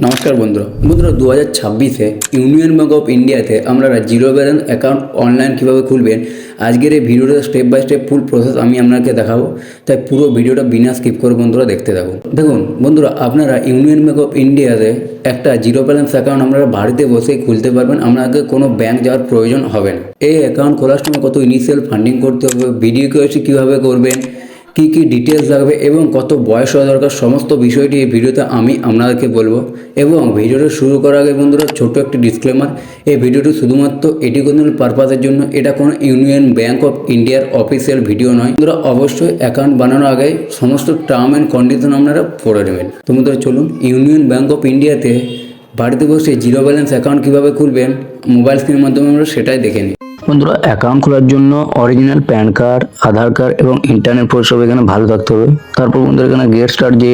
নমস্কার বন্ধুরা 2026-এ union bank of ইন্ডিয়াতে আপনারা জিরো ব্যালেন্স অ্যাকাউন্ট অনলাইন কীভাবে খুলবেন আজকের এই ভিডিওটা step by step full process আমি আপনাকে দেখাবো। তাই পুরো ভিডিওটা বিনা স্কিপ করে বন্ধুরা দেখতে থাকুন। দেখুন বন্ধুরা, আপনারা ইউনিয়ন ব্যাঙ্ক অফ ইন্ডিয়াতে একটা জিরো ব্যালেন্স অ্যাকাউন্ট আপনারা বাড়িতে বসেই খুলতে পারবেন। আপনাকে কোনো ব্যাঙ্ক যাওয়ার প্রয়োজন হবে না। এই অ্যাকাউন্ট খোলার সময় কত ইনিশিয়াল ফান্ডিং করতে হবে, ভিডিও কেওয়াইসি কীভাবে করবেন, কী কী ডিটেলস লাগবে এবং কত বয়স হওয়া দরকার, সমস্ত বিষয়টি এই ভিডিওতে আমি আপনাদেরকে বলবো। এবং ভিডিওটা শুরু করার আগে বন্ধুরা ছোট্ট একটি ডিসক্লেমার, এই ভিডিওটি শুধুমাত্র এডুকেশনাল পারপাসের জন্য, এটা কোনো ইউনিয়ন ব্যাঙ্ক অফ ইন্ডিয়ার অফিসিয়াল ভিডিও নয়। বন্ধুরা অবশ্যই অ্যাকাউন্ট বানানোর আগে সমস্ত টার্ম অ্যান্ড কন্ডিশন আপনারা পড়ে নেবেন। তো বন্ধুরা চলুন, ইউনিয়ন ব্যাঙ্ক অফ ইন্ডিয়াতে বাড়িতে বসে জিরো ব্যালেন্স অ্যাকাউন্ট কীভাবে খুলবেন মোবাইল স্ক্রিনের মাধ্যমে আমরা সেটাই দেখে নিই। বন্ধুরা অ্যাকাউন্ট খোলার জন্য অরিজিনাল প্যান কার্ড, আধার কার্ড এবং ইন্টারনেট পরিষেবা এখানে ভালো থাকতে হবে। তারপর বন্ধুরা এখানে গেট স্টার্ট যে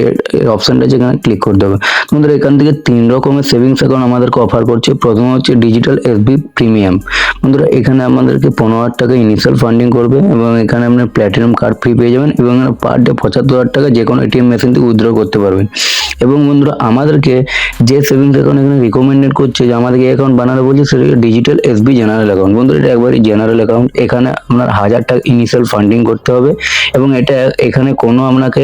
অপশানটা আছে এখানে ক্লিক করতে হবে। বন্ধুরা এখান থেকে 3 রকমের সেভিংস অ্যাকাউন্ট আমাদেরকে অফার করছে। প্রথমে হচ্ছে ডিজিটাল এসবি প্রিমিয়াম। বন্ধুরা এখানে আমাদেরকে 15,000 টাকা ইনিশিয়াল ফান্ডিং করবে এবং এখানে আপনার প্ল্যাটিনাম কার্ড ফ্রি পেয়ে যাবেন এবং পার ডে 75,000 টাকা যে কোনো এটিএম মেশিন থেকে উইথড্র করতে পারবেন। এবং বন্ধুরা আমাদেরকে যে সেভিংস অ্যাকাউন্ট এখানে রিকমেন্ডেড করছে, যে আমাদেরকে অ্যাকাউন্ট বানাতে বলছে, সেটা ডিজিটাল এসবি জেনারেল অ্যাকাউন্ট। বন্ধুরা এটা একবারই জেনারেল অ্যাকাউন্ট। এখানে আপনার 1000 টাকা ইনিশিয়াল ফান্ডিং করতে হবে এবং এখানে কোনো আপনাকে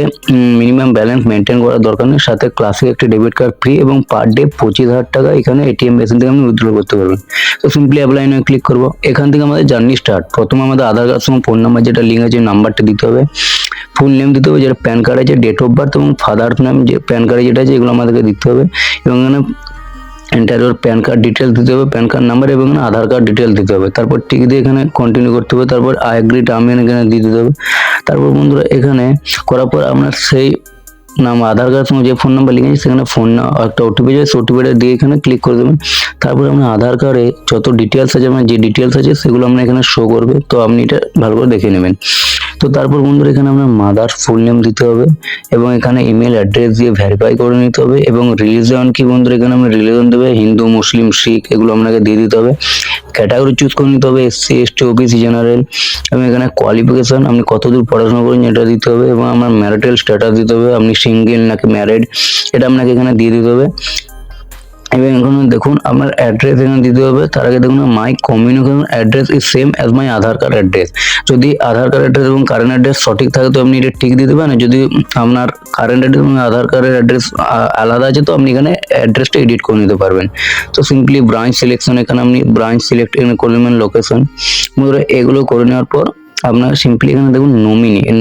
মিনিমাম ব্যালেন্স মেনটেন করার দরকার নেই। সাথে ক্লাসিক একটি ডেবিট কার্ড ফ্রি এবং পার ডে 25,000 টাকা এখানে এটিএম মেশিন থেকে আপনি উইথড্র করতে পারবেন। তো সিম্পলি অ্যাপ্লাই নাও ক্লিক করবো। এখান থেকে আমাদের জার্নি স্টার্ট। প্রথমে আমাদের আধার কার্ড সঙ্গে ফোন নাম্বার যেটা লিঙ্ক আছে নাম্বারটা দিতে হবে, ফুল নেম দিতে হবে, যেটা প্যান কার্ড আছে, ডেট অফ বার্থ এবং ফাদার নেম যে প্যান কার্ডে যেটা আছে এগুলো আমাদেরকে দিতে হবে। এবং এখানে এন্টার প্যান কার্ড ডিটেলস দিতে হবে, প্যান কার্ড নাম্বার এবং আধার কার্ড ডিটেলস দিতে হবে। তারপর টিক দিয়ে এখানে কন্টিনিউ করতে হবে। তারপর আই এগ্রি টার্ম এখানে দিয়ে দিতে হবে। তারপর বন্ধুরা এখানে করার পর আপনার সেই নাম আধার কার্ড সঙ্গে যে ফোন নাম্বার লিখে আছে সেখানে ফোন একটা ওটিপি যাবে, সেই ওটিপিটা দিয়ে এখানে ক্লিক করে দেবেন। তারপরে আপনার আধার কার্ডে যত ডিটেলস আছে, আপনার যে ডিটেলস আছে সেগুলো আপনার এখানে শো করবে। তো আপনি এটা ভালো করে দেখে নেবেন। তো তারপর বন্ধুরা এখানে আপনার মাদার ফুল নেম দিতে হবে এবং এখানে ইমেল অ্যাড্রেস দিয়ে ভেরিফাই করে নিতে হবে। এবং রিলিজন কি বন্ধুরা এখানে আমরা রিলিজন দেবে হিন্দু, মুসলিম, শিখ এগুলো আপনাকে দিয়ে দিতে হবে। ক্যাটাগরি চুজ করে নিতে হবে এসসি, এসটি, ওবিসি, জেনারেল। এবং এখানে কোয়ালিফিকেশন আপনি কতদূর পড়াশোনা করেন এটা দিতে হবে। এবং আমার ম্যারিটাল স্ট্যাটাস দিতে হবে, আপনি সিঙ্গেল নাকি ম্যারিড এটা আপনাকে এখানে দিয়ে দিতে হবে। এবং এখানে দেখুন আপনার অ্যাড্রেস এখানে দিতে হবে। তার আগে দেখুন my communication address is same as my Aadhaar card address. যদি আধার কার্ড অ্যাড্রেস এবং কারেন্ট অ্যাড্রেস সঠিক থাকে তো আপনি এটা ঠিক দিয়ে দেবেন। যদি আপনার কারেন্ট অ্যাড্রেস এবং আধার কার্ডের অ্যাড্রেস আলাদা আছে তো আপনি এখানে অ্যাড্রেসটা এডিট করে নিতে পারবেন। তো সিম্পলি ব্রাঞ্চ সিলেকশন, এখানে আপনি ব্রাঞ্চ সিলেক্ট এখানে করে নেবেন, লোকেশন। বন্ধুরা এগুলো করে নেওয়ার পর আপনার সিম্পলি এখানে দেখুন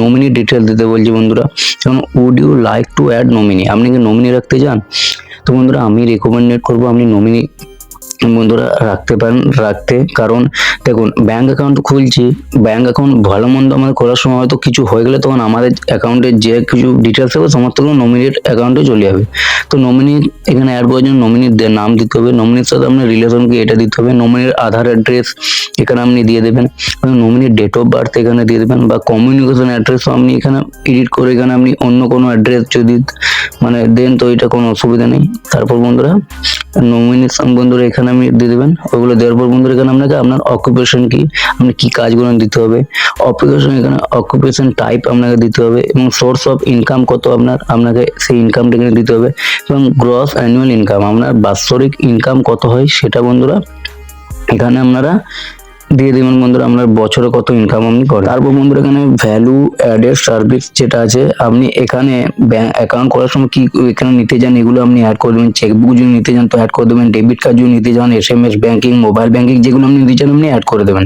নমিনি ডিটেল দিতে বলছি বন্ধুরা। যেমন would you like to add nominee, আপনি কি নমিনি রাখতে চান? তো বন্ধুরা আমি রেকমেন্ডেড করবো আপনি নমিনি বন্ধুরা রাখতে। কারণ দেখুন ব্যাঙ্ক অ্যাকাউন্ট খুলছি, ব্যাঙ্ক অ্যাকাউন্ট ভালো মন্দ আমাদের করার সময় হয়তো কিছু হয়ে গেলে তখন আমাদের অ্যাকাউন্টের যে কিছু ডিটেলস হবে সমস্তগুলো নমিনির অ্যাকাউন্টে চলে যাবে। তো নমিনি এখানে অ্যাড করার জন্য নমিনির নাম দিতে হবে, নমিনির সাথে আপনার রিলেশনকে এটা দিতে হবে, নমিনির আধার অ্যাড্রেস এখানে আপনি দিয়ে দেবেন, নমিনির ডেট অফ বার্থ এখানে দিয়ে দেবেন, বা কমিউনিকেশন অ্যাড্রেসও আপনি এখানে এডিট করে এখানে আপনি অন্য কোনো অ্যাড্রেস যদি দেন তো এটা কোনো অসুবিধা নেই। তারপর বন্ধুরা নমিনেশন বন্ধুরা এখানে আপনি দিয়ে দেবেন। ওগুলো দেওয়ার পর বন্ধুরা এখানে আপনাকে আপনার অকুপেশন কি, আপনি কি কাজগুলো দিতে হবে, অকুপেশন এখানে অকুপেশন টাইপ আপনাকে দিতে হবে এবং সোর্স অফ ইনকাম কত আপনাকে সেই ইনকামটা এখানে দিতে হবে এবং গ্রস অ্যানুয়াল ইনকাম আপনার বাৎসরিক ইনকাম কত হয় সেটা বন্ধুরা এখানে আপনারা দিয়ে দেবেন। বন্ধুরা আপনার বছরে কত ইনকাম আপনি করেন। তারপর বন্ধুরা এখানে ভ্যালু অ্যাডেড সার্ভিস যেটা আছে আপনি এখানে ব্যাংক অ্যাকাউন্ট করার সময় কি এখানে নিতে চান এগুলো আপনি অ্যাড করে দেবেন। চেকবুক যদি নিতে চান তো অ্যাড করে দেবেন, ডেবিট কার্ড যদি নিতে চান, এসএমএস ব্যাংকিং, মোবাইল ব্যাংকিং যেগুলো আপনি নিতে চান আপনি অ্যাড করে দেবেন।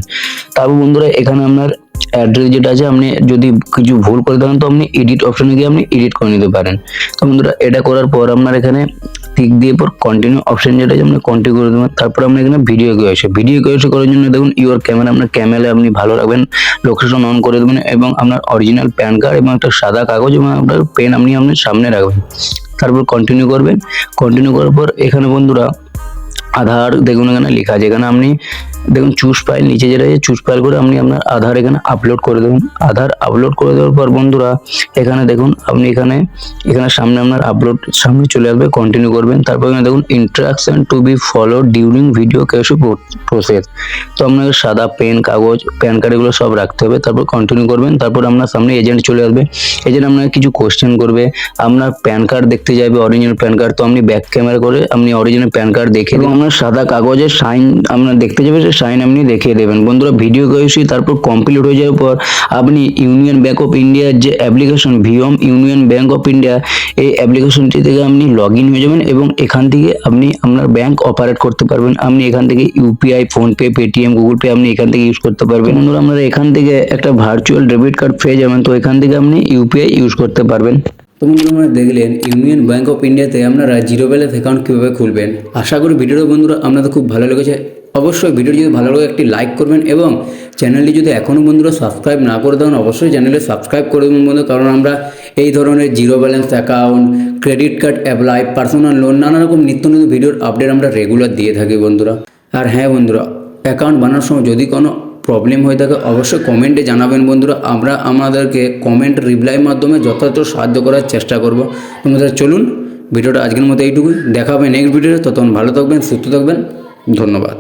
তারপর বন্ধুরা এখানে আপনার অ্যাড্রেস যেটা আছে আপনি যদি কিছু ভুল করে দেন তো আপনি এডিট অপশনে গিয়ে আপনি এডিট করে নিতে পারেন। তো বন্ধুরা এটা করার পর আপনার এখানে টিক দিয়ে পর কন্টিনিউ অপশন যেটা আছে আপনি কন্টিনিউ করে দেবেন। তারপর আপনি এখানে ভিডিও কেওয়াইসি করার জন্য দেখুন ইউর ক্যামেরা, আপনার ক্যামেরা আপনি ভালো রাখবেন, লোকেশন অন করে দেবেন এবং আপনার অরিজিনাল প্যান কার্ড এবং একটা সাদা কাগজ এবং আপনার পেন আপনি সামনে রাখবেন। তারপর কন্টিনিউ করবেন। কন্টিনিউ করার পর এখানে বন্ধুরা আধার দেখুন এখানে লেখা আছে, এখানে আপনি দেখুন চুজ ফাইল, নিচে যেটা আছে চুজ ফাইল করে আপনি আপনার আধার এখানে আপলোড করে দেবেন। আধার আপলোড করে দেওয়ার পর বন্ধুরা এখানে দেখুন আপনি এখানে সামনে আপনার আপলোড সামনে চলে আসবে, কন্টিনিউ করবেন। তারপর এখানে দেখুন instruction to be followed during video KYC process. তো আপনাকে সাদা পেন, কাগজ, প্যান কার্ড এগুলো সব রাখতে হবে। তারপর কন্টিনিউ করবেন। তারপর আপনার সামনে এজেন্ট চলে আসবে। এজেন্ট আপনাকে কিছু কোশ্চেন করবে, আপনার প্যান কার্ড দেখতে যাবে, অরিজিনাল প্যান কার্ড। তো আপনি ব্যাক ক্যামেরা করে আপনি অরিজিনাল প্যান কার্ড দেখে এবং আপনার সাদা কাগজে সাইন আপনার দেখতে যাবে, সেই সাইন আপনি দেখিয়ে দেবেন। বন্ধুরা ভিডিও কেওয়াইসি তারপর কমপ্লিট হয়ে যাওয়ার পর আপনি ইউনিয়ন ব্যাংক অফ ইন্ডিয়ার যে application Vyom union bank of India, এই অ্যাপ্লিকেশনটি থেকে আপনি লগ ইন হয়ে যাবেন এবং এখান থেকে আপনি আপনার ব্যাংক অপারেট করতে পারবেন। আপনি এখান থেকে UPI, PhonePe, Paytm, Google pay আপনি এখান থেকে ইউজ করতে পারবেন। বন্ধুরা আপনারা এখান থেকে একটা ভার্চুয়াল ডেবিট কার্ড পেয়ে যাবেন, তো এখান থেকে আপনি ইউপিআই ইউজ করতে পারবেন। তো বন্ধুরা আপনারা দেখলেন ইউনিয়ন ব্যাংক অফ ইন্ডিয়াতে আপনারা জিরো ব্যালেন্স অ্যাকাউন্ট কীভাবে খুলবেন। আশা করি ভিডিওটা বন্ধুরা আপনাদের খুব ভালো লেগেছে। অবশ্যই ভিডিও যদি ভালো লাগে একটি লাইক করবেন এবং চ্যানেলটি যদি এখনও বন্ধুরা সাবস্ক্রাইব না করে দেন অবশ্যই চ্যানেলে সাবস্ক্রাইব করে দেবেন বন্ধু, কারণ আমরা এই ধরনের zero balance account, credit card apply, personal loan, নানা রকম নিত্য নতুন ভিডিওর আপডেট আমরা রেগুলার দিয়ে থাকি বন্ধুরা। আর হ্যাঁ বন্ধুরা, অ্যাকাউন্ট বানানোর সময় যদি কোনো প্রবলেম হয়ে থাকে অবশ্যই কমেন্টে জানাবেন বন্ধুরা, আমরা আমাদেরকে কমেন্ট রিপ্লাইয়ের মাধ্যমে যথাযথ সাহায্য করার চেষ্টা করব। বন্ধুরা চলুন ভিডিওটা আজকের মতো এইটুকুই, দেখা হবে নেক্সট ভিডিওতে। ততক্ষণ ভালো থাকবেন, সুস্থ থাকবেন, ধন্যবাদ।